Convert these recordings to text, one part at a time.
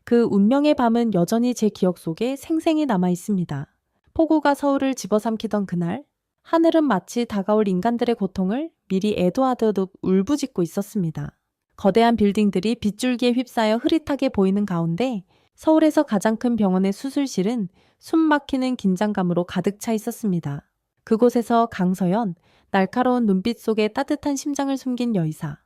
그 운명의 밤은 여전히 제 기억 속에 생생히 남아 있습니다. 폭우가 서울을 집어삼키던 그날, 하늘은 마치 다가올 인간들의 고통을 미리 애도하듯 울부짖고 있었습니다. 거대한 빌딩들이 빗줄기에 휩싸여 흐릿하게 보이는 가운데 서울에서 가장 큰 병원의 수술실은 숨 막히는 긴장감으로 가득 차 있었습니다. 그곳에서 강서연, 날카로운 눈빛 속에 따뜻한 심장을 숨긴 여의사,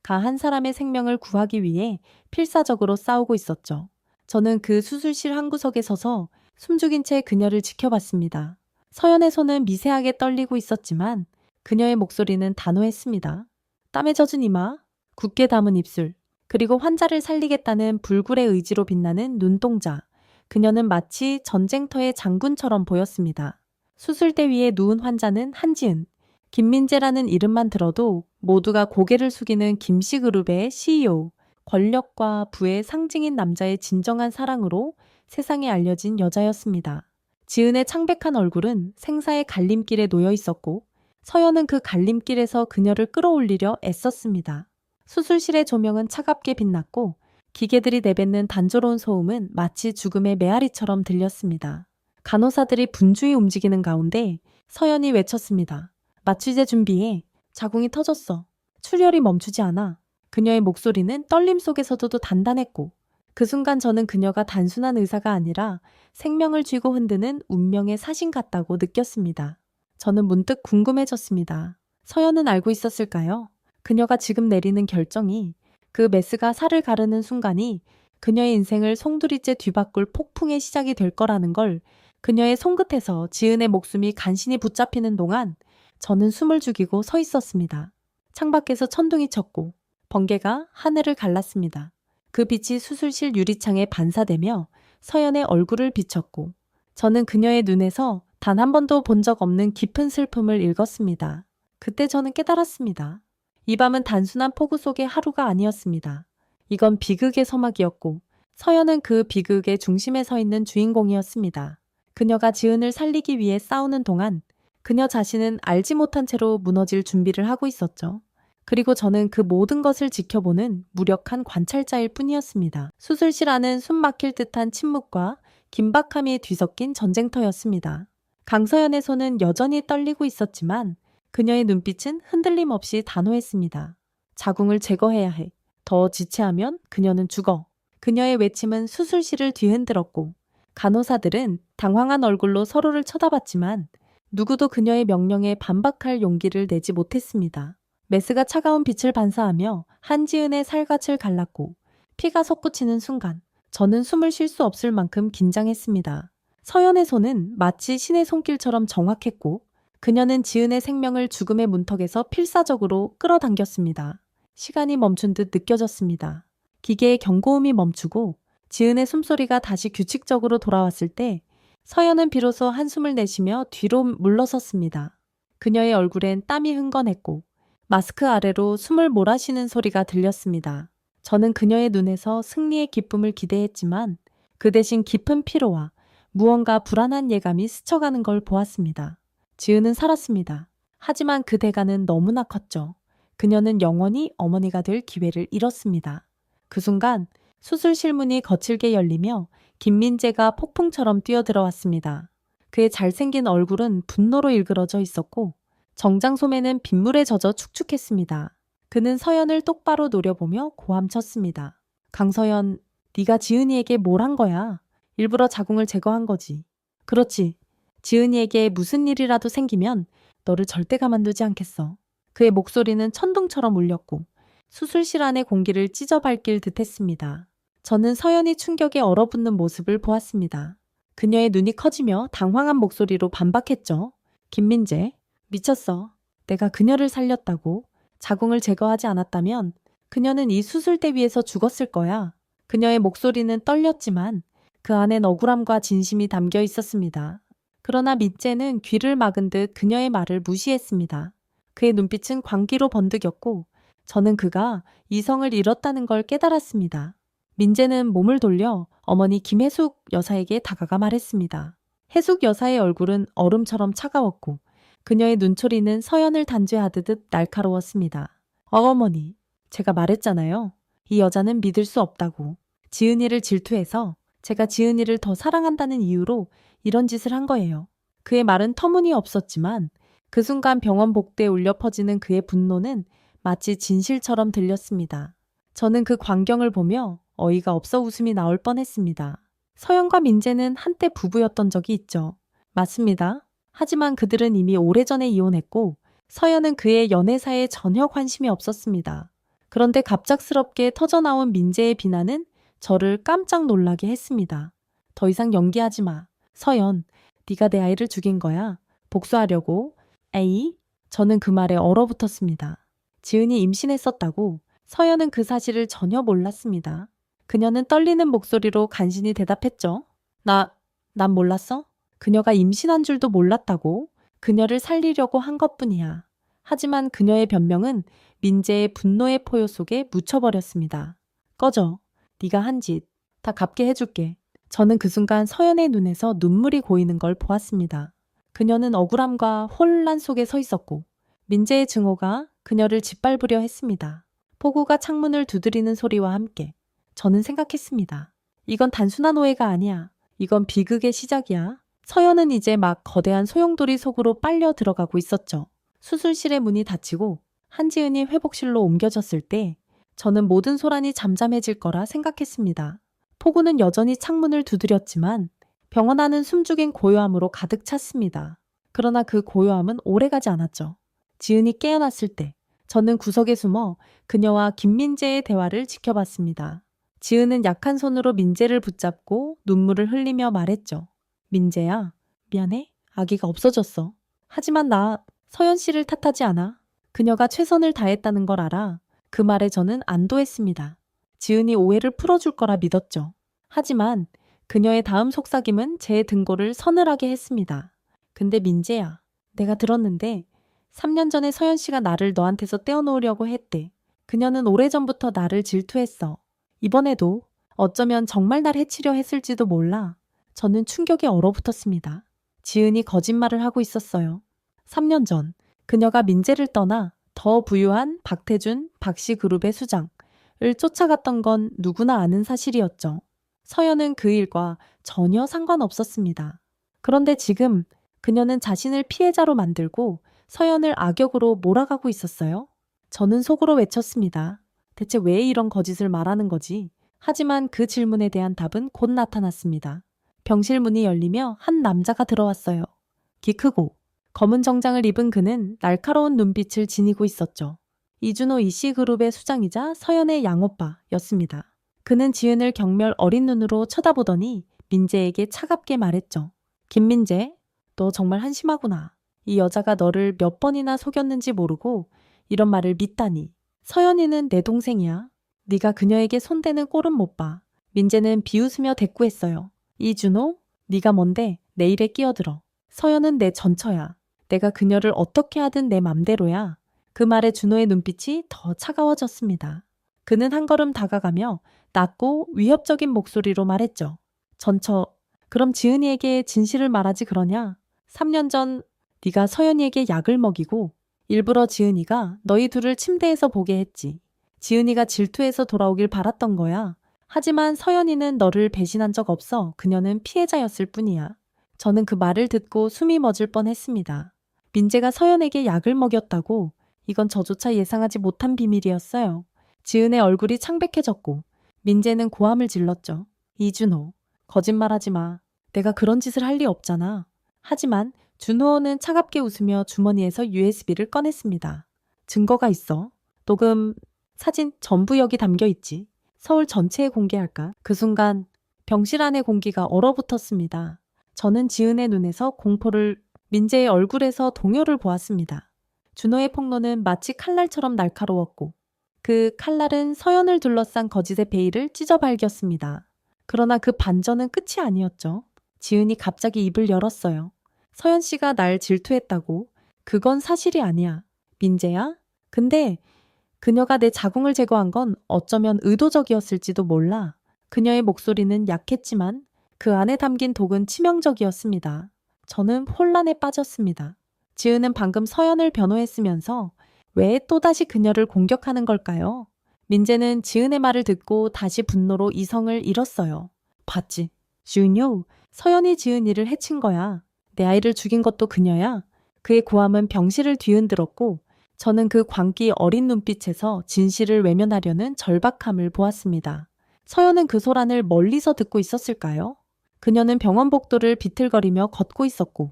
한 사람의 생명을 구하기 위해 필사적으로 싸우고 있었죠. 저는 그 수술실 한 구석에 서서 숨죽인 채 그녀를 지켜봤습니다. 서연의 손은 미세하게 떨리고 있었지만 그녀의 목소리는 단호했습니다. 땀에 젖은 이마, 굳게 담은 입술, 그리고 환자를 살리겠다는 불굴의 의지로 빛나는 눈동자. 그녀는 마치 전쟁터의 장군처럼 보였습니다. 수술대 위에 누운 환자는 한지은, 김민재라는 이름만 들어도 모두가 고개를 숙이는 김씨그룹의 CEO, 권력과 부의 상징인 남자의 진정한 사랑으로 세상에 알려진 여자였습니다. 지은의 창백한 얼굴은 생사의 갈림길에 놓여 있었고 서연은 그 갈림길에서 그녀를 끌어올리려 애썼습니다. 수술실의 조명은 차갑게 빛났고 기계들이 내뱉는 단조로운 소음은 마치 죽음의 메아리처럼 들렸습니다. 간호사들이 분주히 움직이는 가운데 서연이 외쳤습니다. 마취제 준비해. 자궁이 터졌어. 출혈이 멈추지 않아. 그녀의 목소리는 떨림 속에서도 단단했고 그 순간 저는 그녀가 단순한 의사가 아니라 생명을 쥐고 흔드는 운명의 사신 같다고 느꼈습니다. 저는 문득 궁금해졌습니다. 서연은 알고 있었을까요? 그녀가 지금 내리는 결정이, 그 메스가 살을 가르는 순간이 그녀의 인생을 송두리째 뒤바꿀 폭풍의 시작이 될 거라는 걸 그녀의 손끝에서 지은의 목숨이 간신히 붙잡히는 동안 저는 숨을 죽이고 서 있었습니다. 창밖에서 천둥이 쳤고 번개가 하늘을 갈랐습니다. 그 빛이 수술실 유리창에 반사되며 서연의 얼굴을 비쳤고 저는 그녀의 눈에서 단 한 번도 본 적 없는 깊은 슬픔을 읽었습니다. 그때 저는 깨달았습니다. 이 밤은 단순한 폭우 속의 하루가 아니었습니다. 이건 비극의 서막이었고 서연은 그 비극의 중심에 서 있는 주인공이었습니다. 그녀가 지은을 살리기 위해 싸우는 동안 그녀 자신은 알지 못한 채로 무너질 준비를 하고 있었죠. 그리고 저는 그 모든 것을 지켜보는 무력한 관찰자일 뿐이었습니다. 수술실 안은 숨 막힐 듯한 침묵과 긴박함이 뒤섞인 전쟁터였습니다. 강서연의 손은 여전히 떨리고 있었지만 그녀의 눈빛은 흔들림 없이 단호했습니다. 자궁을 제거해야 해. 더 지체하면 그녀는 죽어. 그녀의 외침은 수술실을 뒤흔들었고 간호사들은 당황한 얼굴로 서로를 쳐다봤지만 누구도 그녀의 명령에 반박할 용기를 내지 못했습니다. 메스가 차가운 빛을 반사하며 한지은의 살갗을 갈랐고 피가 솟구치는 순간 저는 숨을 쉴 수 없을 만큼 긴장했습니다. 서연의 손은 마치 신의 손길처럼 정확했고 그녀는 지은의 생명을 죽음의 문턱에서 필사적으로 끌어당겼습니다. 시간이 멈춘 듯 느껴졌습니다. 기계의 경고음이 멈추고 지은의 숨소리가 다시 규칙적으로 돌아왔을 때 서연은 비로소 한숨을 내쉬며 뒤로 물러섰습니다. 그녀의 얼굴엔 땀이 흥건했고 마스크 아래로 숨을 몰아쉬는 소리가 들렸습니다. 저는 그녀의 눈에서 승리의 기쁨을 기대했지만 그 대신 깊은 피로와 무언가 불안한 예감이 스쳐가는 걸 보았습니다. 지은은 살았습니다. 하지만 그 대가는 너무나 컸죠. 그녀는 영원히 어머니가 될 기회를 잃었습니다. 그 순간 수술실 문이 거칠게 열리며 김민재가 폭풍처럼 뛰어들어왔습니다. 그의 잘생긴 얼굴은 분노로 일그러져 있었고 정장 소매는 빗물에 젖어 축축했습니다. 그는 서연을 똑바로 노려보며 고함쳤습니다. 강서연, 네가 지은이에게 뭘 한 거야? 일부러 자궁을 제거한 거지. 그렇지. 지은이에게 무슨 일이라도 생기면 너를 절대 가만두지 않겠어. 그의 목소리는 천둥처럼 울렸고 수술실 안의 공기를 찢어밟길 듯했습니다. 저는 서연이 충격에 얼어붙는 모습을 보았습니다. 그녀의 눈이 커지며 당황한 목소리로 반박했죠. 김민재, 미쳤어. 내가 그녀를 살렸다고. 자궁을 제거하지 않았다면 그녀는 이 수술대 위에서 죽었을 거야. 그녀의 목소리는 떨렸지만 그 안엔 억울함과 진심이 담겨 있었습니다. 그러나 민재는 귀를 막은 듯 그녀의 말을 무시했습니다. 그의 눈빛은 광기로 번득였고 저는 그가 이성을 잃었다는 걸 깨달았습니다. 민재는 몸을 돌려 어머니 김혜숙 여사에게 다가가 말했습니다. 혜숙 여사의 얼굴은 얼음처럼 차가웠고 그녀의 눈초리는 서연을 단죄하듯 날카로웠습니다. 어머니, 제가 말했잖아요. 이 여자는 믿을 수 없다고. 지은이를 질투해서 제가 지은이를 더 사랑한다는 이유로 이런 짓을 한 거예요. 그의 말은 터무니없었지만 그 순간 병원 복도에 울려 퍼지는 그의 분노는 마치 진실처럼 들렸습니다. 저는 그 광경을 보며 어이가 없어 웃음이 나올 뻔했습니다. 서연과 민재는 한때 부부였던 적이 있죠. 맞습니다. 하지만 그들은 이미 오래전에 이혼했고 서연은 그의 연애사에 전혀 관심이 없었습니다. 그런데 갑작스럽게 터져나온 민재의 비난은 저를 깜짝 놀라게 했습니다. 더 이상 연기하지 마. 서연, 네가 내 아이를 죽인 거야. 복수하려고. 에이? 저는 그 말에 얼어붙었습니다. 지은이 임신했었다고. 서연은 그 사실을 전혀 몰랐습니다. 그녀는 떨리는 목소리로 간신히 대답했죠. 난 몰랐어? 그녀가 임신한 줄도 몰랐다고. 그녀를 살리려고 한 것뿐이야. 하지만 그녀의 변명은 민재의 분노의 포효 속에 묻혀버렸습니다. 꺼져. 네가 한 짓 다 갚게 해줄게. 저는 그 순간 서연의 눈에서 눈물이 고이는 걸 보았습니다. 그녀는 억울함과 혼란 속에 서 있었고 민재의 증오가 그녀를 짓밟으려 했습니다. 폭우가 창문을 두드리는 소리와 함께 저는 생각했습니다. 이건 단순한 오해가 아니야. 이건 비극의 시작이야. 서연은 이제 막 거대한 소용돌이 속으로 빨려 들어가고 있었죠. 수술실의 문이 닫히고 한지은이 회복실로 옮겨졌을 때 저는 모든 소란이 잠잠해질 거라 생각했습니다. 폭우는 여전히 창문을 두드렸지만 병원 안은 숨죽인 고요함으로 가득 찼습니다. 그러나 그 고요함은 오래가지 않았죠. 지은이 깨어났을 때 저는 구석에 숨어 그녀와 김민재의 대화를 지켜봤습니다. 지은은 약한 손으로 민재를 붙잡고 눈물을 흘리며 말했죠. 민재야, 미안해. 아기가 없어졌어. 하지만 나 서연 씨를 탓하지 않아. 그녀가 최선을 다했다는 걸 알아. 그 말에 저는 안도했습니다. 지은이 오해를 풀어줄 거라 믿었죠. 하지만 그녀의 다음 속삭임은 제 등골을 서늘하게 했습니다. 근데 민재야, 내가 들었는데 3년 전에 서연 씨가 나를 너한테서 떼어놓으려고 했대. 그녀는 오래전부터 나를 질투했어. 이번에도 어쩌면 정말 날 해치려 했을지도 몰라. 저는 충격에 얼어붙었습니다. 지은이 거짓말을 하고 있었어요. 3년 전 그녀가 민재를 떠나 더 부유한 박태준, 박씨 그룹의 수장을 쫓아갔던 건 누구나 아는 사실이었죠. 서연은 그 일과 전혀 상관없었습니다. 그런데 지금 그녀는 자신을 피해자로 만들고 서연을 악역으로 몰아가고 있었어요. 저는 속으로 외쳤습니다. 대체 왜 이런 거짓을 말하는 거지? 하지만 그 질문에 대한 답은 곧 나타났습니다. 병실 문이 열리며 한 남자가 들어왔어요. 키 크고 검은 정장을 입은 그는 날카로운 눈빛을 지니고 있었죠. 이준호 이씨그룹의 수장이자 서연의 양오빠였습니다. 그는 지은을 경멸 어린 눈으로 쳐다보더니 민재에게 차갑게 말했죠. 김민재, 너 정말 한심하구나. 이 여자가 너를 몇 번이나 속였는지 모르고 이런 말을 믿다니. 서연이는 내 동생이야. 네가 그녀에게 손대는 꼴은 못 봐. 민재는 비웃으며 대꾸했어요. 이준호, 네가 뭔데 내 일에 끼어들어. 서연은 내 전처야. 내가 그녀를 어떻게 하든 내 맘대로야. 그 말에 준호의 눈빛이 더 차가워졌습니다. 그는 한 걸음 다가가며 낮고 위협적인 목소리로 말했죠. 전처, 그럼 지은이에게 진실을 말하지 그러냐? 3년 전 네가 서연이에게 약을 먹이고 일부러 지은이가 너희 둘을 침대에서 보게 했지. 지은이가 질투해서 돌아오길 바랐던 거야. 하지만 서연이는 너를 배신한 적 없어. 그녀는 피해자였을 뿐이야. 저는 그 말을 듣고 숨이 멎을 뻔했습니다. 민재가 서연에게 약을 먹였다고? 이건 저조차 예상하지 못한 비밀이었어요. 지은의 얼굴이 창백해졌고 민재는 고함을 질렀죠. 이준호, 거짓말하지 마. 내가 그런 짓을 할 리 없잖아. 하지만 준호는 차갑게 웃으며 주머니에서 USB를 꺼냈습니다. 증거가 있어. 녹음, 사진 전부 여기 담겨 있지. 서울 전체에 공개할까? 그 순간 병실 안의 공기가 얼어붙었습니다. 저는 지은의 눈에서 공포를, 민재의 얼굴에서 동요를 보았습니다. 준호의 폭로는 마치 칼날처럼 날카로웠고 그 칼날은 서연을 둘러싼 거짓의 베일을 찢어 발겼습니다. 그러나 그 반전은 끝이 아니었죠. 지은이 갑자기 입을 열었어요. 서연 씨가 날 질투했다고? 그건 사실이 아니야. 민재야? 근데 그녀가 내 자궁을 제거한 건 어쩌면 의도적이었을지도 몰라. 그녀의 목소리는 약했지만 그 안에 담긴 독은 치명적이었습니다. 저는 혼란에 빠졌습니다. 지은은 방금 서연을 변호했으면서 왜 또다시 그녀를 공격하는 걸까요? 민재는 지은의 말을 듣고 다시 분노로 이성을 잃었어요. 봤지? 준요, 서연이 지은이를 해친 거야. 내 아이를 죽인 것도 그녀야. 그의 고함은 병실을 뒤흔들었고 저는 그 광기 어린 눈빛에서 진실을 외면하려는 절박함을 보았습니다. 서연은 그 소란을 멀리서 듣고 있었을까요? 그녀는 병원 복도를 비틀거리며 걷고 있었고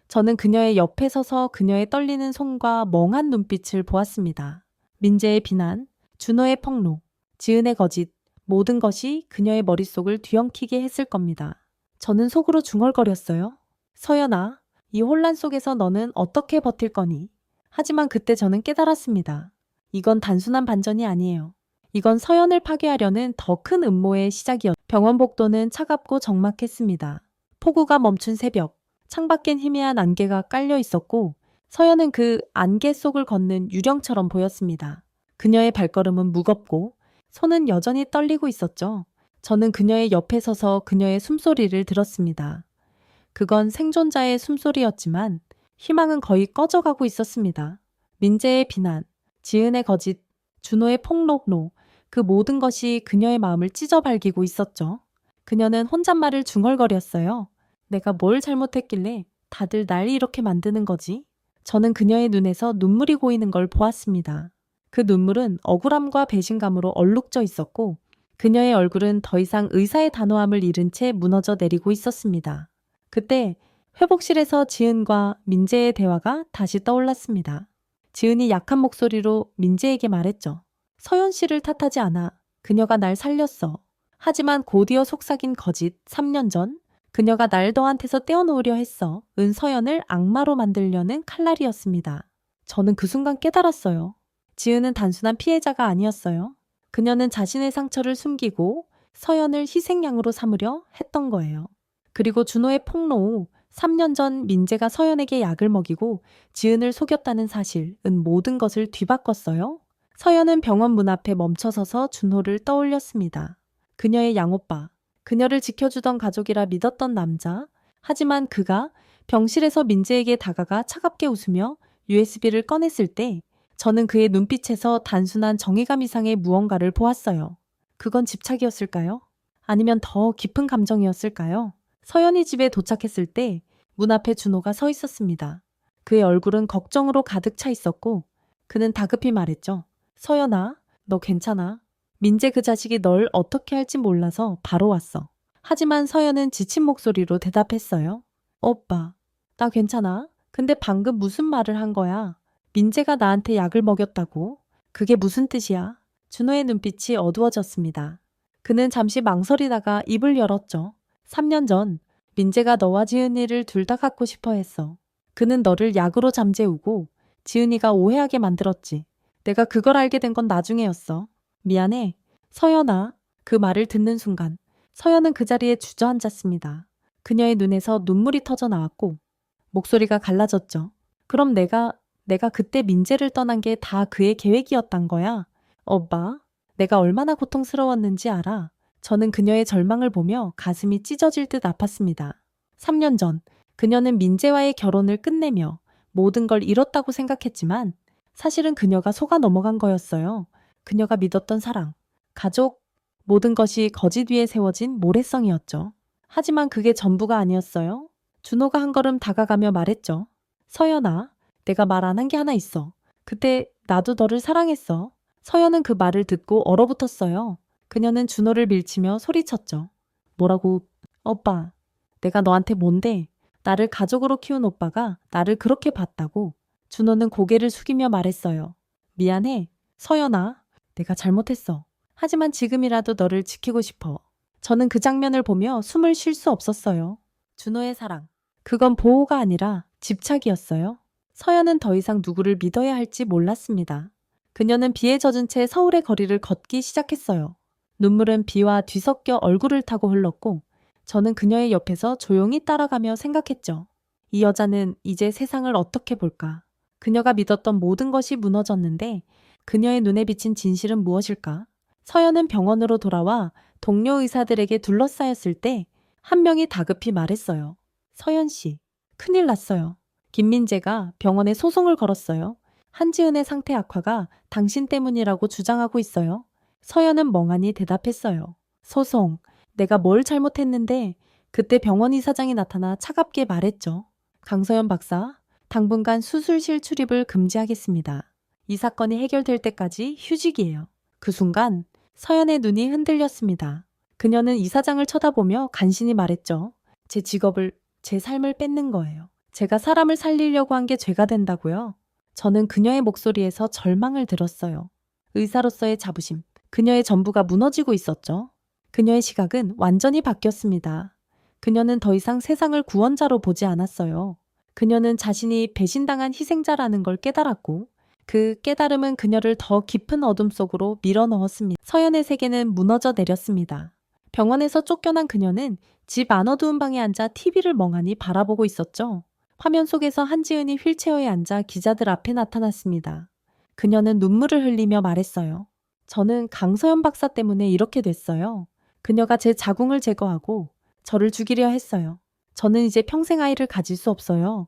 저는 그녀의 옆에 서서 그녀의 떨리는 손과 멍한 눈빛을 보았습니다. 민재의 비난, 준호의 폭로, 지은의 거짓, 모든 것이 그녀의 머릿속을 뒤엉키게 했을 겁니다. 저는 속으로 중얼거렸어요. 서연아, 이 혼란 속에서 너는 어떻게 버틸 거니? 하지만 그때 저는 깨달았습니다. 이건 단순한 반전이 아니에요. 이건 서연을 파괴하려는 더 큰 음모의 시작이었죠. 병원 복도는 차갑고 적막했습니다. 폭우가 멈춘 새벽, 창밖엔 희미한 안개가 깔려 있었고 서연은 그 안개 속을 걷는 유령처럼 보였습니다. 그녀의 발걸음은 무겁고 손은 여전히 떨리고 있었죠. 저는 그녀의 옆에 서서 그녀의 숨소리를 들었습니다. 그건 생존자의 숨소리였지만 희망은 거의 꺼져가고 있었습니다. 민재의 비난, 지은의 거짓, 준호의 폭로로 그 모든 것이 그녀의 마음을 찢어발기고 있었죠. 그녀는 혼잣말을 중얼거렸어요. 내가 뭘 잘못했길래 다들 날 이렇게 만드는 거지? 저는 그녀의 눈에서 눈물이 고이는 걸 보았습니다. 그 눈물은 억울함과 배신감으로 얼룩져 있었고 그녀의 얼굴은 더 이상 의사의 단호함을 잃은 채 무너져 내리고 있었습니다. 그때 회복실에서 지은과 민재의 대화가 다시 떠올랐습니다. 지은이 약한 목소리로 민재에게 말했죠. 서연 씨를 탓하지 않아. 그녀가 날 살렸어. 하지만 곧이어 속삭인 거짓 3년 전 그녀가 날 너한테서 떼어놓으려 했어. 은 서연을 악마로 만들려는 칼날이었습니다. 저는 그 순간 깨달았어요. 지은은 단순한 피해자가 아니었어요. 그녀는 자신의 상처를 숨기고 서연을 희생양으로 삼으려 했던 거예요. 그리고 준호의 폭로 후 3년 전 민재가 서연에게 약을 먹이고 지은을 속였다는 사실은 모든 것을 뒤바꿨어요. 서연은 병원 문 앞에 멈춰서서 준호를 떠올렸습니다. 그녀의 양오빠, 그녀를 지켜주던 가족이라 믿었던 남자. 하지만 그가 병실에서 민재에게 다가가 차갑게 웃으며 USB를 꺼냈을 때 저는 그의 눈빛에서 단순한 정의감 이상의 무언가를 보았어요. 그건 집착이었을까요? 아니면 더 깊은 감정이었을까요? 서연이 집에 도착했을 때 문 앞에 준호가 서 있었습니다. 그의 얼굴은 걱정으로 가득 차 있었고 그는 다급히 말했죠. 서연아, 너 괜찮아? 민재 그 자식이 널 어떻게 할지 몰라서 바로 왔어. 하지만 서연은 지친 목소리로 대답했어요. 오빠, 나 괜찮아. 근데 방금 무슨 말을 한 거야? 민재가 나한테 약을 먹였다고? 그게 무슨 뜻이야? 준호의 눈빛이 어두워졌습니다. 그는 잠시 망설이다가 입을 열었죠. 3년 전 민재가 너와 지은이를 둘 다 갖고 싶어 했어. 그는 너를 약으로 잠재우고 지은이가 오해하게 만들었지. 내가 그걸 알게 된 건 나중에였어. 미안해. 서연아. 그 말을 듣는 순간 서연은 그 자리에 주저앉았습니다. 그녀의 눈에서 눈물이 터져 나왔고 목소리가 갈라졌죠. 그럼 내가 그때 민재를 떠난 게 다 그의 계획이었단 거야? 오빠, 내가 얼마나 고통스러웠는지 알아. 저는 그녀의 절망을 보며 가슴이 찢어질 듯 아팠습니다. 3년 전 그녀는 민재와의 결혼을 끝내며 모든 걸 잃었다고 생각했지만 사실은 그녀가 속아 넘어간 거였어요. 그녀가 믿었던 사랑, 가족, 모든 것이 거짓 위에 세워진 모래성이었죠. 하지만 그게 전부가 아니었어요. 준호가 한 걸음 다가가며 말했죠. 서연아, 내가 말 안 한 게 하나 있어. 그때 나도 너를 사랑했어. 서연은 그 말을 듣고 얼어붙었어요. 그녀는 준호를 밀치며 소리쳤죠. 뭐라고? 오빠, 내가 너한테 뭔데? 나를 가족으로 키운 오빠가 나를 그렇게 봤다고. 준호는 고개를 숙이며 말했어요. 미안해. 서연아, 내가 잘못했어. 하지만 지금이라도 너를 지키고 싶어. 저는 그 장면을 보며 숨을 쉴 수 없었어요. 준호의 사랑. 그건 보호가 아니라 집착이었어요. 서연은 더 이상 누구를 믿어야 할지 몰랐습니다. 그녀는 비에 젖은 채 서울의 거리를 걷기 시작했어요. 눈물은 비와 뒤섞여 얼굴을 타고 흘렀고 저는 그녀의 옆에서 조용히 따라가며 생각했죠. 이 여자는 이제 세상을 어떻게 볼까? 그녀가 믿었던 모든 것이 무너졌는데 그녀의 눈에 비친 진실은 무엇일까? 서연은 병원으로 돌아와 동료 의사들에게 둘러싸였을 때 한 명이 다급히 말했어요. 서연 씨, 큰일 났어요. 김민재가 병원에 소송을 걸었어요. 한지은의 상태 악화가 당신 때문이라고 주장하고 있어요. 서연은 멍하니 대답했어요. 소송, 내가 뭘 잘못했는데 그때 병원 이사장이 나타나 차갑게 말했죠. 강서연 박사, 당분간 수술실 출입을 금지하겠습니다. 이 사건이 해결될 때까지 휴직이에요. 그 순간 서연의 눈이 흔들렸습니다. 그녀는 이사장을 쳐다보며 간신히 말했죠. 제 직업을, 제 삶을 뺏는 거예요. 제가 사람을 살리려고 한 게 죄가 된다고요? 저는 그녀의 목소리에서 절망을 들었어요. 의사로서의 자부심, 그녀의 전부가 무너지고 있었죠. 그녀의 시각은 완전히 바뀌었습니다. 그녀는 더 이상 세상을 구원자로 보지 않았어요. 그녀는 자신이 배신당한 희생자라는 걸 깨달았고 그 깨달음은 그녀를 더 깊은 어둠 속으로 밀어넣었습니다. 서연의 세계는 무너져 내렸습니다. 병원에서 쫓겨난 그녀는 집 안어두운 방에 앉아 TV를 멍하니 바라보고 있었죠. 화면 속에서 한지은이 휠체어에 앉아 기자들 앞에 나타났습니다. 그녀는 눈물을 흘리며 말했어요. 저는 강서연 박사 때문에 이렇게 됐어요. 그녀가 제 자궁을 제거하고 저를 죽이려 했어요. 저는 이제 평생 아이를 가질 수 없어요.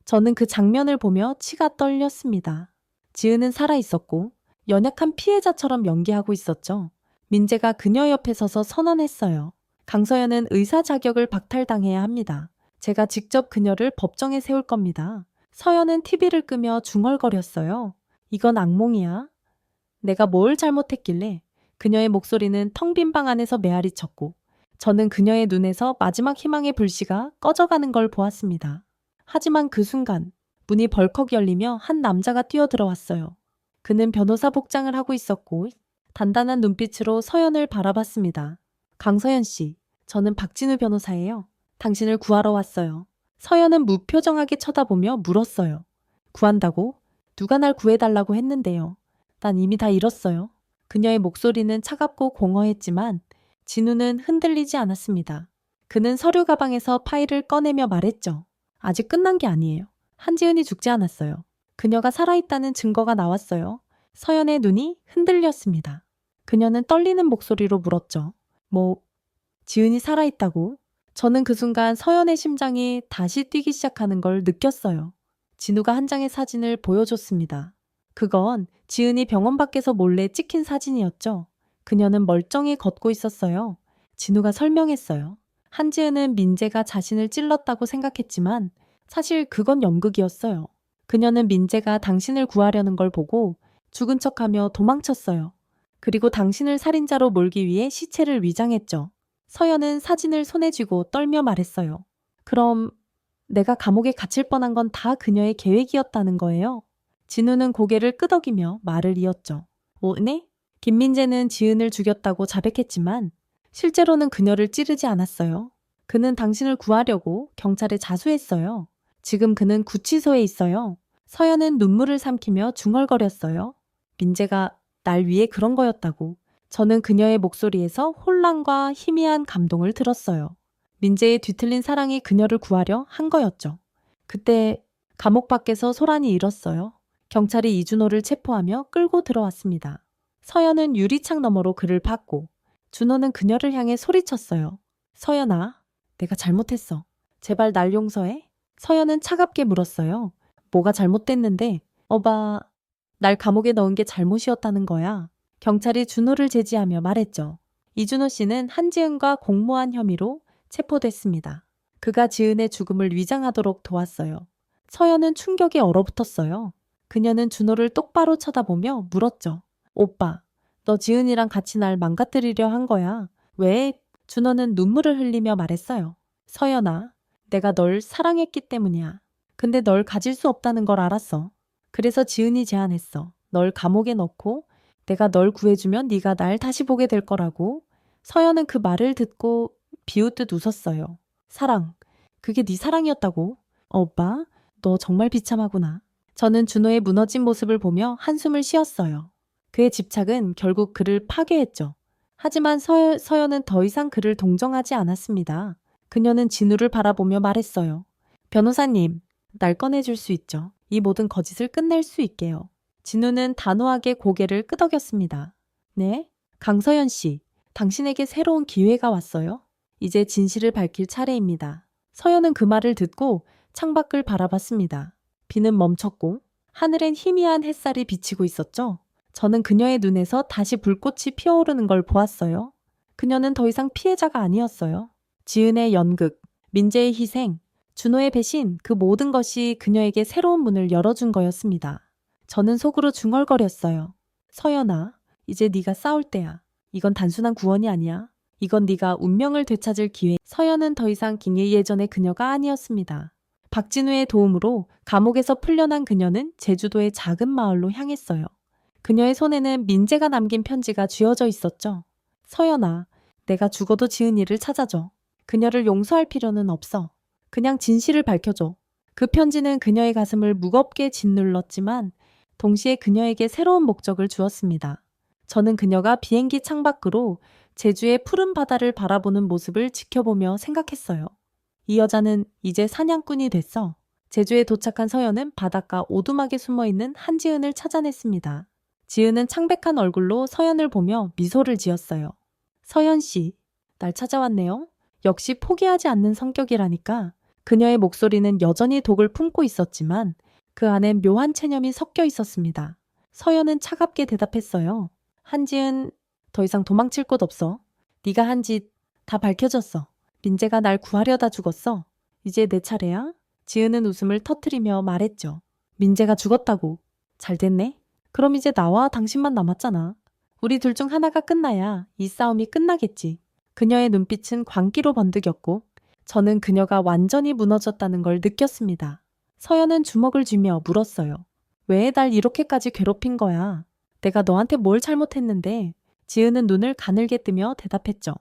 저는 그 장면을 보며 치가 떨렸습니다. 지은은 살아있었고 연약한 피해자처럼 연기하고 있었죠. 민재가 그녀 옆에 서서 선언했어요. 강서연은 의사 자격을 박탈당해야 합니다. 제가 직접 그녀를 법정에 세울 겁니다. 서연은 TV를 끄며 중얼거렸어요. 이건 악몽이야. 내가 뭘 잘못했길래. 그녀의 목소리는 텅 빈 방 안에서 메아리 쳤고 저는 그녀의 눈에서 마지막 희망의 불씨가 꺼져가는 걸 보았습니다. 하지만 그 순간 문이 벌컥 열리며 한 남자가 뛰어들어왔어요. 그는 변호사 복장을 하고 있었고 단단한 눈빛으로 서연을 바라봤습니다. 강서연 씨, 저는 박진우 변호사예요. 당신을 구하러 왔어요. 서연은 무표정하게 쳐다보며 물었어요. 구한다고? 누가 날 구해달라고 했는데요. 난 이미 다 잃었어요. 그녀의 목소리는 차갑고 공허했지만 진우는 흔들리지 않았습니다. 그는 서류 가방에서 파일을 꺼내며 말했죠. 아직 끝난 게 아니에요. 한지은이 죽지 않았어요. 그녀가 살아있다는 증거가 나왔어요. 서연의 눈이 흔들렸습니다. 그녀는 떨리는 목소리로 물었죠. 지은이 살아있다고? 저는 그 순간 서연의 심장이 다시 뛰기 시작하는 걸 느꼈어요. 진우가 한 장의 사진을 보여줬습니다. 그건 지은이 병원 밖에서 몰래 찍힌 사진이었죠. 그녀는 멀쩡히 걷고 있었어요. 진우가 설명했어요. 한지은은 민재가 자신을 찔렀다고 생각했지만 사실 그건 연극이었어요. 그녀는 민재가 당신을 구하려는 걸 보고 죽은 척하며 도망쳤어요. 그리고 당신을 살인자로 몰기 위해 시체를 위장했죠. 서연은 사진을 손에 쥐고 떨며 말했어요. 그럼 내가 감옥에 갇힐 뻔한 건 다 그녀의 계획이었다는 거예요? 진우는 고개를 끄덕이며 말을 이었죠. 네? 김민재는 지은을 죽였다고 자백했지만 실제로는 그녀를 찌르지 않았어요. 그는 당신을 구하려고 경찰에 자수했어요. 지금 그는 구치소에 있어요. 서연은 눈물을 삼키며 중얼거렸어요. 민재가 날 위해 그런 거였다고. 저는 그녀의 목소리에서 혼란과 희미한 감동을 들었어요. 민재의 뒤틀린 사랑이 그녀를 구하려 한 거였죠. 그때 감옥 밖에서 소란이 일었어요. 경찰이 이준호를 체포하며 끌고 들어왔습니다. 서연은 유리창 너머로 그를 봤고 준호는 그녀를 향해 소리쳤어요. 서연아, 내가 잘못했어. 제발 날 용서해. 서연은 차갑게 물었어요. 뭐가 잘못됐는데? 날 감옥에 넣은 게 잘못이었다는 거야. 경찰이 준호를 제지하며 말했죠. 이준호 씨는 한지은과 공모한 혐의로 체포됐습니다. 그가 지은의 죽음을 위장하도록 도왔어요. 서연은 충격에 얼어붙었어요. 그녀는 준호를 똑바로 쳐다보며 물었죠. 오빠, 너 지은이랑 같이 날 망가뜨리려 한 거야. 왜? 준호는 눈물을 흘리며 말했어요. 서연아, 내가 널 사랑했기 때문이야. 근데 널 가질 수 없다는 걸 알았어. 그래서 지은이 제안했어. 널 감옥에 넣고 내가 널 구해주면 네가 날 다시 보게 될 거라고. 서연은 그 말을 듣고 비웃듯 웃었어요. 사랑, 그게 네 사랑이었다고? 오빠, 너 정말 비참하구나. 저는 준호의 무너진 모습을 보며 한숨을 쉬었어요. 그의 집착은 결국 그를 파괴했죠. 하지만 서연은 더 이상 그를 동정하지 않았습니다. 그녀는 진우를 바라보며 말했어요. 변호사님, 날 꺼내줄 수 있죠. 이 모든 거짓을 끝낼 수 있게요. 진우는 단호하게 고개를 끄덕였습니다. 네? 강서연 씨, 당신에게 새로운 기회가 왔어요. 이제 진실을 밝힐 차례입니다. 서연은 그 말을 듣고 창밖을 바라봤습니다. 비는 멈췄고 하늘엔 희미한 햇살이 비치고 있었죠. 저는 그녀의 눈에서 다시 불꽃이 피어오르는 걸 보았어요. 그녀는 더 이상 피해자가 아니었어요. 지은의 연극, 민재의 희생, 준호의 배신, 그 모든 것이 그녀에게 새로운 문을 열어준 거였습니다. 저는 속으로 중얼거렸어요. 서연아, 이제 네가 싸울 때야. 이건 단순한 구원이 아니야. 이건 네가 운명을 되찾을 기회. 서연은 더 이상 예전의 그녀가 아니었습니다. 박진우의 도움으로 감옥에서 풀려난 그녀는 제주도의 작은 마을로 향했어요. 그녀의 손에는 민재가 남긴 편지가 쥐어져 있었죠. 서연아, 내가 죽어도 지은이를 찾아줘. 그녀를 용서할 필요는 없어. 그냥 진실을 밝혀줘. 그 편지는 그녀의 가슴을 무겁게 짓눌렀지만 동시에 그녀에게 새로운 목적을 주었습니다. 저는 그녀가 비행기 창밖으로 제주의 푸른 바다를 바라보는 모습을 지켜보며 생각했어요. 이 여자는 이제 사냥꾼이 됐어. 제주에 도착한 서연은 바닷가 오두막에 숨어있는 한지은을 찾아냈습니다. 지은은 창백한 얼굴로 서연을 보며 미소를 지었어요. 서연 씨, 날 찾아왔네요. 역시 포기하지 않는 성격이라니까. 그녀의 목소리는 여전히 독을 품고 있었지만 그 안엔 묘한 체념이 섞여 있었습니다. 서연은 차갑게 대답했어요. 한지은, 더 이상 도망칠 곳 없어. 네가 한 짓 다 밝혀졌어. 민재가 날 구하려다 죽었어. 이제 내 차례야? 지은은 웃음을 터뜨리며 말했죠. 민재가 죽었다고. 잘 됐네. 그럼 이제 나와 당신만 남았잖아. 우리 둘 중 하나가 끝나야 이 싸움이 끝나겠지. 그녀의 눈빛은 광기로 번득였고 저는 그녀가 완전히 무너졌다는 걸 느꼈습니다. 서연은 주먹을 쥐며 물었어요. 왜 날 이렇게까지 괴롭힌 거야? 내가 너한테 뭘 잘못했는데? 지은은 눈을 가늘게 뜨며 대답했죠.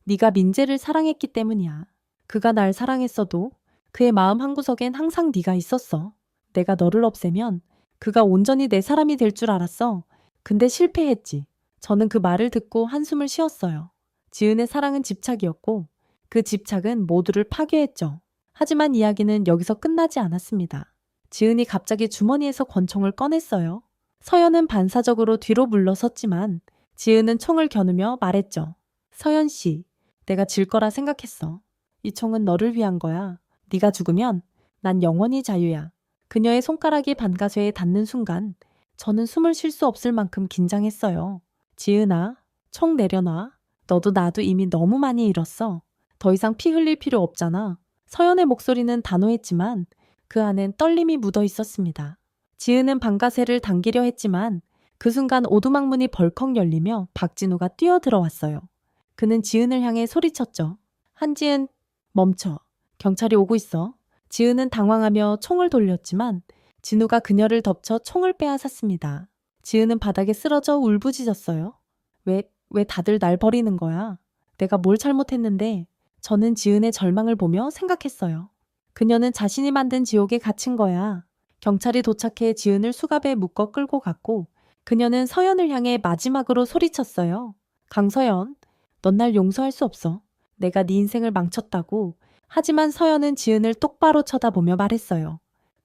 네가 민재를 사랑했기 때문이야. 그가 날 사랑했어도 그의 마음 한구석엔 항상 네가 있었어. 내가 너를 없애면 그가 온전히 내 사람이 될 줄 알았어. 근데 실패했지. 저는 그 말을 듣고 한숨을 쉬었어요. 지은의 사랑은 집착이었고 그 집착은 모두를 파괴했죠. 하지만 이야기는 여기서 끝나지 않았습니다. 지은이 갑자기 주머니에서 권총을 꺼냈어요. 서연은 반사적으로 뒤로 물러섰지만 지은은 총을 겨누며 말했죠. 서연 씨, 내가 질 거라 생각했어. 이 총은 너를 위한 거야. 네가 죽으면 난 영원히 자유야. 그녀의 손가락이 반가쇠에 닿는 순간 저는 숨을 쉴 수 없을 만큼 긴장했어요. 지은아, 총 내려놔. 너도 나도 이미 너무 많이 잃었어. 더 이상 피 흘릴 필요 없잖아. 서연의 목소리는 단호했지만 그 안엔 떨림이 묻어 있었습니다. 지은은 반가쇠를 당기려 했지만 그 순간 오두막 문이 벌컥 열리며 박진우가 뛰어들어왔어요. 그는 지은을 향해 소리쳤죠. 한지은, 멈춰. 경찰이 오고 있어. 지은은 당황하며 총을 돌렸지만 진우가 그녀를 덮쳐 총을 빼앗았습니다. 지은은 바닥에 쓰러져 울부짖었어요. 왜 다들 날 버리는 거야? 내가 뭘 잘못했는데? 저는 지은의 절망을 보며 생각했어요. 그녀는 자신이 만든 지옥에 갇힌 거야. 경찰이 도착해 지은을 수갑에 묶어 끌고 갔고 그녀는 서연을 향해 마지막으로 소리쳤어요. 강서연, 넌 날 용서할 수 없어. 내가 네 인생을 망쳤다고. 하지만 서연은 지은을 똑바로 쳐다보며 말했어요.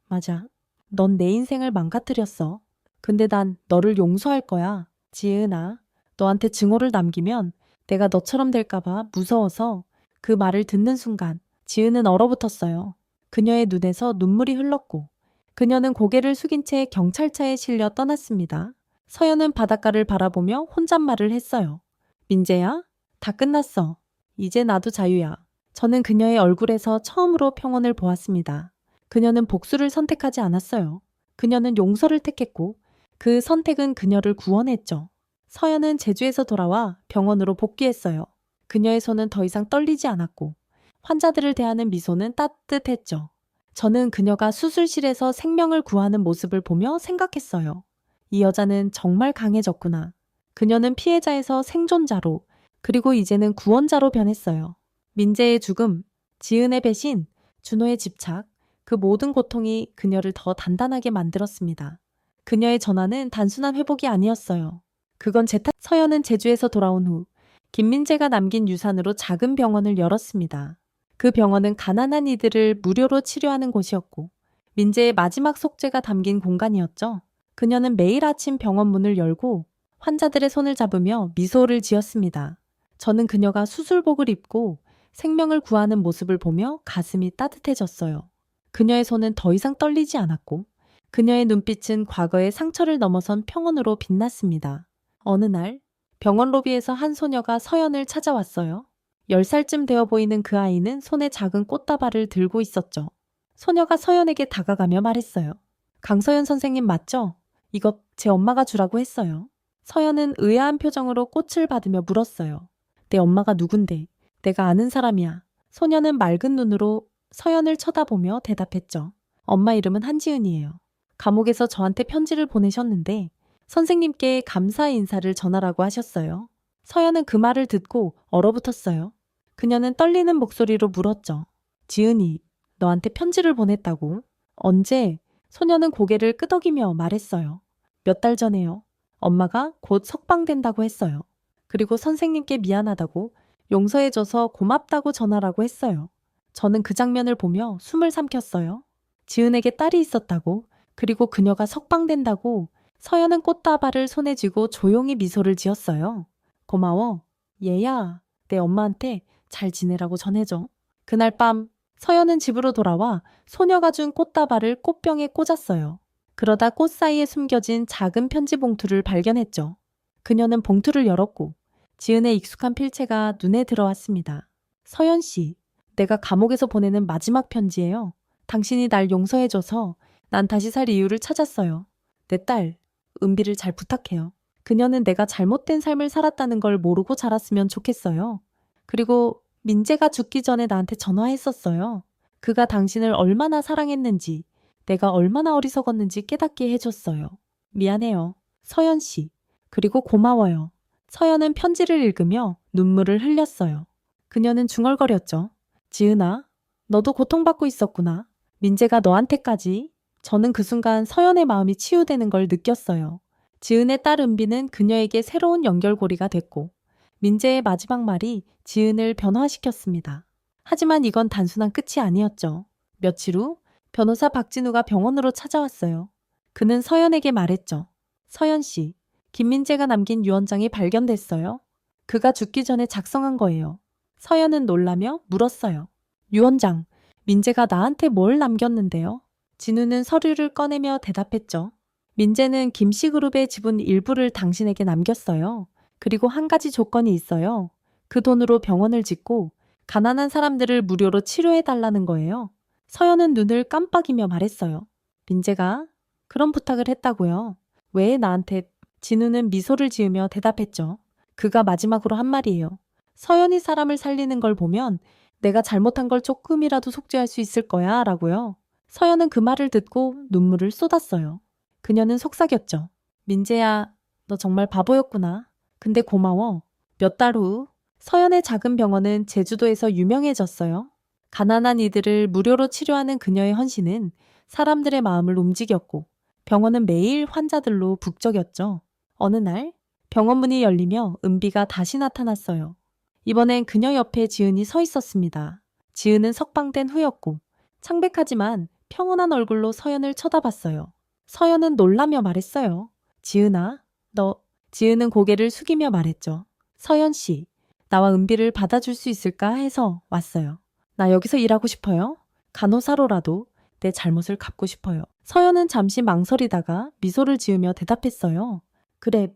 맞아. 넌 내 인생을 망가뜨렸어. 근데 난 너를 용서할 거야. 지은아, 너한테 증오를 남기면 내가 너처럼 될까봐 무서워서. 그 말을 듣는 순간 지은은 얼어붙었어요. 그녀의 눈에서 눈물이 흘렀고 그녀는 고개를 숙인 채 경찰차에 실려 떠났습니다. 서연은 바닷가를 바라보며 혼잣말을 했어요. 민재야, 다 끝났어. 이제 나도 자유야. 저는 그녀의 얼굴에서 처음으로 평온을 보았습니다. 그녀는 복수를 선택하지 않았어요. 그녀는 용서를 택했고 그 선택은 그녀를 구원했죠. 서연은 제주에서 돌아와 병원으로 복귀했어요. 그녀의 손은 더 이상 떨리지 않았고 환자들을 대하는 미소는 따뜻했죠. 저는 그녀가 수술실에서 생명을 구하는 모습을 보며 생각했어요. 이 여자는 정말 강해졌구나. 그녀는 피해자에서 생존자로 그리고 이제는 구원자로 변했어요. 민재의 죽음, 지은의 배신, 준호의 집착, 그 모든 고통이 그녀를 더 단단하게 만들었습니다. 그녀의 전화는 단순한 회복이 아니었어요. 그건 서연은 제주에서 돌아온 후 김민재가 남긴 유산으로 작은 병원을 열었습니다. 그 병원은 가난한 이들을 무료로 치료하는 곳이었고 민재의 마지막 속죄가 담긴 공간이었죠. 그녀는 매일 아침 병원 문을 열고 환자들의 손을 잡으며 미소를 지었습니다. 저는 그녀가 수술복을 입고 생명을 구하는 모습을 보며 가슴이 따뜻해졌어요. 그녀의 손은 더 이상 떨리지 않았고 그녀의 눈빛은 과거의 상처를 넘어선 평온으로 빛났습니다. 어느 날 병원 로비에서 한 소녀가 서연을 찾아왔어요. 10살쯤 되어 보이는 그 아이는 손에 작은 꽃다발을 들고 있었죠. 소녀가 서연에게 다가가며 말했어요. 강서연 선생님 맞죠? 이거 제 엄마가 주라고 했어요. 서연은 의아한 표정으로 꽃을 받으며 물었어요. 내 엄마가 누군데? 내가 아는 사람이야. 소녀는 맑은 눈으로 서연을 쳐다보며 대답했죠. 엄마 이름은 한지은이에요. 감옥에서 저한테 편지를 보내셨는데 선생님께 감사의 인사를 전하라고 하셨어요. 서연은 그 말을 듣고 얼어붙었어요. 그녀는 떨리는 목소리로 물었죠. 지은이, 너한테 편지를 보냈다고? 언제? 소녀는 고개를 끄덕이며 말했어요. 몇 달 전에요. 엄마가 곧 석방된다고 했어요. 그리고 선생님께 미안하다고 용서해줘서 고맙다고 전하라고 했어요. 저는 그 장면을 보며 숨을 삼켰어요. 지은에게 딸이 있었다고, 그리고 그녀가 석방된다고. 서연은 꽃다발을 손에 쥐고 조용히 미소를 지었어요. 고마워. 얘야, 내 엄마한테 잘 지내라고 전해줘. 그날 밤 서연은 집으로 돌아와 소녀가 준 꽃다발을 꽃병에 꽂았어요. 그러다 꽃 사이에 숨겨진 작은 편지 봉투를 발견했죠. 그녀는 봉투를 열었고 지은의 익숙한 필체가 눈에 들어왔습니다. 서연 씨, 내가 감옥에서 보내는 마지막 편지예요. 당신이 날 용서해줘서 난 다시 살 이유를 찾았어요. 내 딸, 은비를 잘 부탁해요. 그녀는 내가 잘못된 삶을 살았다는 걸 모르고 자랐으면 좋겠어요. 그리고 민재가 죽기 전에 나한테 전화했었어요. 그가 당신을 얼마나 사랑했는지, 내가 얼마나 어리석었는지 깨닫게 해줬어요. 미안해요. 서연 씨. 그리고 고마워요. 서연은 편지를 읽으며 눈물을 흘렸어요. 그녀는 중얼거렸죠. 지은아, 너도 고통받고 있었구나. 민재가 너한테까지. 저는 그 순간 서연의 마음이 치유되는 걸 느꼈어요. 지은의 딸 은비는 그녀에게 새로운 연결고리가 됐고 민재의 마지막 말이 지은을 변화시켰습니다. 하지만 이건 단순한 끝이 아니었죠. 며칠 후 변호사 박진우가 병원으로 찾아왔어요. 그는 서연에게 말했죠. 서연 씨, 김민재가 남긴 유언장이 발견됐어요. 그가 죽기 전에 작성한 거예요. 서연은 놀라며 물었어요. 유언장, 민재가 나한테 뭘 남겼는데요? 진우는 서류를 꺼내며 대답했죠. 민재는 김씨그룹의 지분 일부를 당신에게 남겼어요. 그리고 한 가지 조건이 있어요. 그 돈으로 병원을 짓고 가난한 사람들을 무료로 치료해달라는 거예요. 서연은 눈을 깜빡이며 말했어요. 민재가 그런 부탁을 했다고요. 왜 나한테? 진우는 미소를 지으며 대답했죠. 그가 마지막으로 한 말이에요. 서연이 사람을 살리는 걸 보면 내가 잘못한 걸 조금이라도 속죄할 수 있을 거야 라고요. 서연은 그 말을 듣고 눈물을 쏟았어요. 그녀는 속삭였죠. 민재야, 너 정말 바보였구나. 근데 고마워. 몇 달 후 서연의 작은 병원은 제주도에서 유명해졌어요. 가난한 이들을 무료로 치료하는 그녀의 헌신은 사람들의 마음을 움직였고 병원은 매일 환자들로 북적였죠. 어느 날 병원 문이 열리며 은비가 다시 나타났어요. 이번엔 그녀 옆에 지은이 서 있었습니다. 지은은 석방된 후였고 창백하지만 평온한 얼굴로 서연을 쳐다봤어요. 서연은 놀라며 말했어요. 지은아, 너... 지은은 고개를 숙이며 말했죠. 서연 씨, 나와 은비를 받아줄 수 있을까 해서 왔어요. 나 여기서 일하고 싶어요. 간호사로라도 내 잘못을 갚고 싶어요. 서연은 잠시 망설이다가 미소를 지으며 대답했어요. 그래,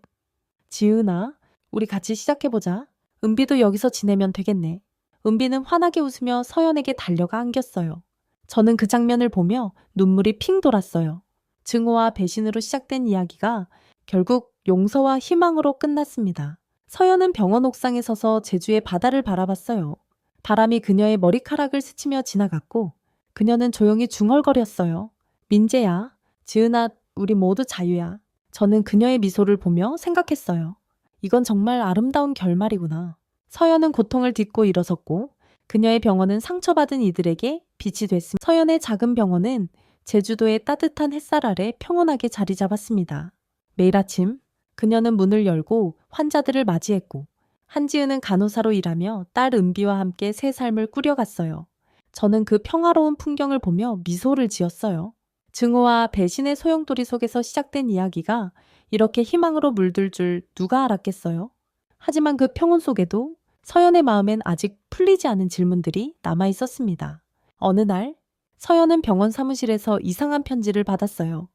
지은아, 우리 같이 시작해보자. 은비도 여기서 지내면 되겠네. 은비는 환하게 웃으며 서연에게 달려가 안겼어요. 저는 그 장면을 보며 눈물이 핑 돌았어요. 증오와 배신으로 시작된 이야기가 결국 용서와 희망으로 끝났습니다. 서연은 병원 옥상에 서서 제주의 바다를 바라봤어요. 바람이 그녀의 머리카락을 스치며 지나갔고 그녀는 조용히 중얼거렸어요. 민재야, 지은아, 우리 모두 자유야. 저는 그녀의 미소를 보며 생각했어요. 이건 정말 아름다운 결말이구나. 서연은 고통을 딛고 일어섰고 그녀의 병원은 상처받은 이들에게 빛이 됐습니다. 서연의 작은 병원은 제주도의 따뜻한 햇살 아래 평온하게 자리 잡았습니다. 매일 아침 그녀는 문을 열고 환자들을 맞이했고 한지은은 간호사로 일하며 딸 은비와 함께 새 삶을 꾸려갔어요. 저는 그 평화로운 풍경을 보며 미소를 지었어요. 증오와 배신의 소용돌이 속에서 시작된 이야기가 이렇게 희망으로 물들 줄 누가 알았겠어요? 하지만 그 평온 속에도 서연의 마음엔 아직 풀리지 않은 질문들이 남아 있었습니다. 어느 날 서연은 병원 사무실에서 이상한 편지를 받았어요.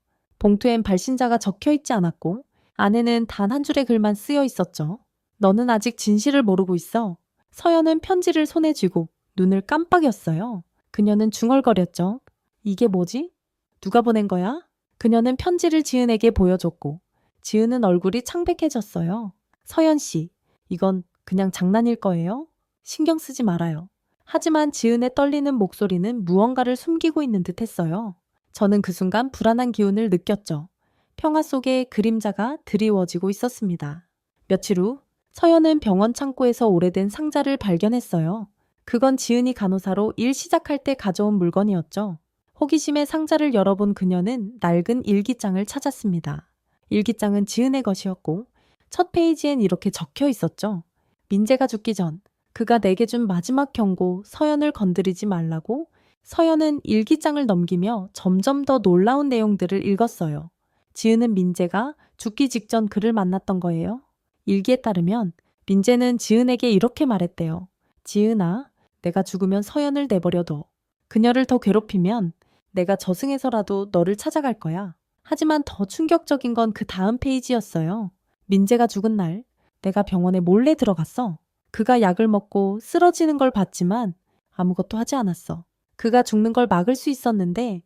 봉투엔 발신자가 적혀 있지 않았고 안에는 단 한 줄의 글만 쓰여 있었죠. 너는 아직 진실을 모르고 있어. 서연은 편지를 손에 쥐고 눈을 깜빡였어요. 그녀는 중얼거렸죠. 이게 뭐지? 누가 보낸 거야? 그녀는 편지를 지은에게 보여줬고 지은은 얼굴이 창백해졌어요. 서연 씨, 이건 그냥 장난일 거예요? 신경 쓰지 말아요. 하지만 지은의 떨리는 목소리는 무언가를 숨기고 있는 듯 했어요. 저는 그 순간 불안한 기운을 느꼈죠. 평화 속에 그림자가 드리워지고 있었습니다. 며칠 후 서연은 병원 창고에서 오래된 상자를 발견했어요. 그건 지은이 간호사로 일 시작할 때 가져온 물건이었죠. 호기심에 상자를 열어본 그녀는 낡은 일기장을 찾았습니다. 일기장은 지은의 것이었고 첫 페이지엔 이렇게 적혀 있었죠. 민재가 죽기 전 그가 내게 준 마지막 경고 서연을 건드리지 말라고. 서연은 일기장을 넘기며 점점 더 놀라운 내용들을 읽었어요. 지은은 민재가 죽기 직전 그를 만났던 거예요. 일기에 따르면 민재는 지은에게 이렇게 말했대요. 지은아, 내가 죽으면 서연을 내버려둬. 그녀를 더 괴롭히면 내가 저승에서라도 너를 찾아갈 거야. 하지만 더 충격적인 건 그 다음 페이지였어요. 민재가 죽은 날 내가 병원에 몰래 들어갔어. 그가 약을 먹고 쓰러지는 걸 봤지만 아무것도 하지 않았어. 그가 죽는 걸 막을 수 있었는데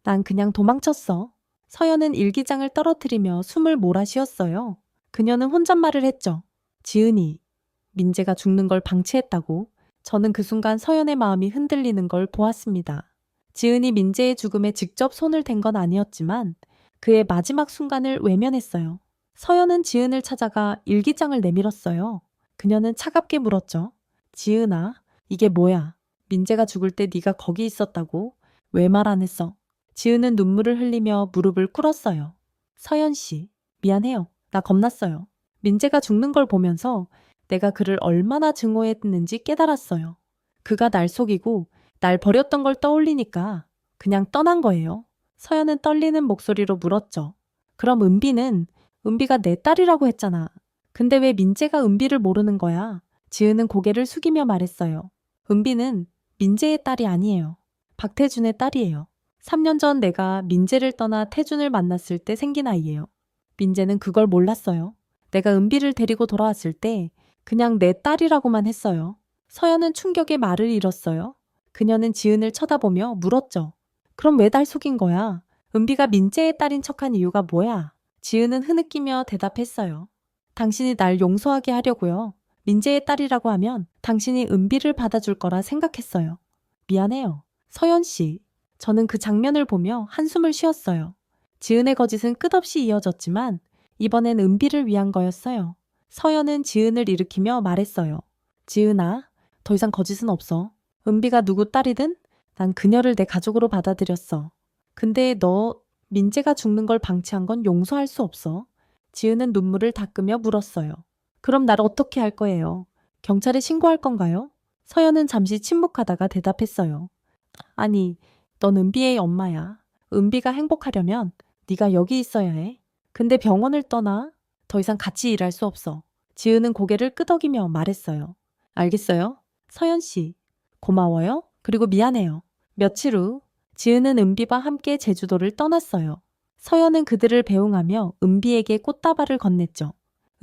난 그냥 도망쳤어. 서연은 일기장을 떨어뜨리며 숨을 몰아쉬었어요. 그녀는 혼잣말을 했죠. 지은이, 민재가 죽는 걸 방치했다고. 저는 그 순간 서연의 마음이 흔들리는 걸 보았습니다. 지은이 민재의 죽음에 직접 손을 댄 건 아니었지만 그의 마지막 순간을 외면했어요. 서연은 지은을 찾아가 일기장을 내밀었어요. 그녀는 차갑게 물었죠. 지은아, 이게 뭐야? 민재가 죽을 때 네가 거기 있었다고? 왜 말 안 했어? 지은은 눈물을 흘리며 무릎을 꿇었어요. 서연 씨, 미안해요. 나 겁났어요. 민재가 죽는 걸 보면서 내가 그를 얼마나 증오했는지 깨달았어요. 그가 날 속이고 날 버렸던 걸 떠올리니까 그냥 떠난 거예요. 서연은 떨리는 목소리로 물었죠. 그럼 은비가 내 딸이라고 했잖아. 근데 왜 민재가 은비를 모르는 거야? 지은은 고개를 숙이며 말했어요. 은비는 민재의 딸이 아니에요. 박태준의 딸이에요. 3년 전 내가 민재를 떠나 태준을 만났을 때 생긴 아이예요. 민재는 그걸 몰랐어요. 내가 은비를 데리고 돌아왔을 때 그냥 내 딸이라고만 했어요. 서연은 충격에 말을 잃었어요. 그녀는 지은을 쳐다보며 물었죠. 그럼 왜 날 속인 거야? 은비가 민재의 딸인 척한 이유가 뭐야? 지은은 흐느끼며 대답했어요. 당신이 날 용서하게 하려고요. 민재의 딸이라고 하면 당신이 은비를 받아줄 거라 생각했어요. 미안해요. 서연 씨. 저는 그 장면을 보며 한숨을 쉬었어요. 지은의 거짓은 끝없이 이어졌지만 이번엔 은비를 위한 거였어요. 서연은 지은을 일으키며 말했어요. 지은아, 더 이상 거짓은 없어. 은비가 누구 딸이든 난 그녀를 내 가족으로 받아들였어. 근데 너 민재가 죽는 걸 방치한 건 용서할 수 없어. 지은은 눈물을 닦으며 물었어요. 그럼 날 어떻게 할 거예요? 경찰에 신고할 건가요? 서연은 잠시 침묵하다가 대답했어요. 아니, 넌 은비의 엄마야. 은비가 행복하려면 네가 여기 있어야 해. 근데 병원을 떠나 더 이상 같이 일할 수 없어. 지은은 고개를 끄덕이며 말했어요. 알겠어요? 서연 씨, 고마워요. 그리고 미안해요. 며칠 후 지은은 은비와 함께 제주도를 떠났어요. 서연은 그들을 배웅하며 은비에게 꽃다발을 건넸죠.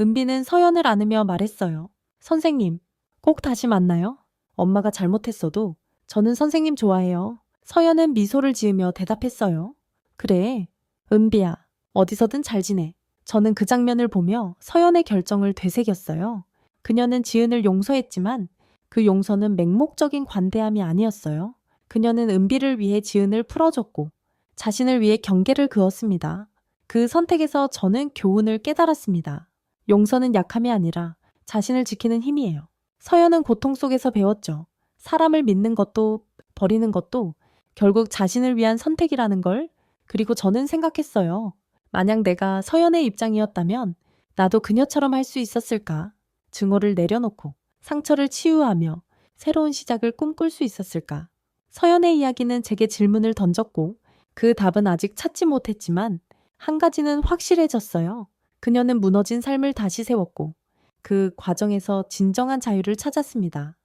은비는 서연을 안으며 말했어요. 선생님, 꼭 다시 만나요. 엄마가 잘못했어도 저는 선생님 좋아해요. 서연은 미소를 지으며 대답했어요. 그래, 은비야. 어디서든 잘 지내. 저는 그 장면을 보며 서연의 결정을 되새겼어요. 그녀는 지은을 용서했지만 그 용서는 맹목적인 관대함이 아니었어요. 그녀는 은비를 위해 지은을 풀어줬고 자신을 위해 경계를 그었습니다. 그 선택에서 저는 교훈을 깨달았습니다. 용서는 약함이 아니라 자신을 지키는 힘이에요. 서연은 고통 속에서 배웠죠. 사람을 믿는 것도 버리는 것도 결국 자신을 위한 선택이라는 걸. 그리고 저는 생각했어요. 만약 내가 서연의 입장이었다면 나도 그녀처럼 할 수 있었을까? 증오를 내려놓고 상처를 치유하며 새로운 시작을 꿈꿀 수 있었을까? 서연의 이야기는 제게 질문을 던졌고 그 답은 아직 찾지 못했지만 한 가지는 확실해졌어요. 그녀는 무너진 삶을 다시 세웠고 그 과정에서 진정한 자유를 찾았습니다.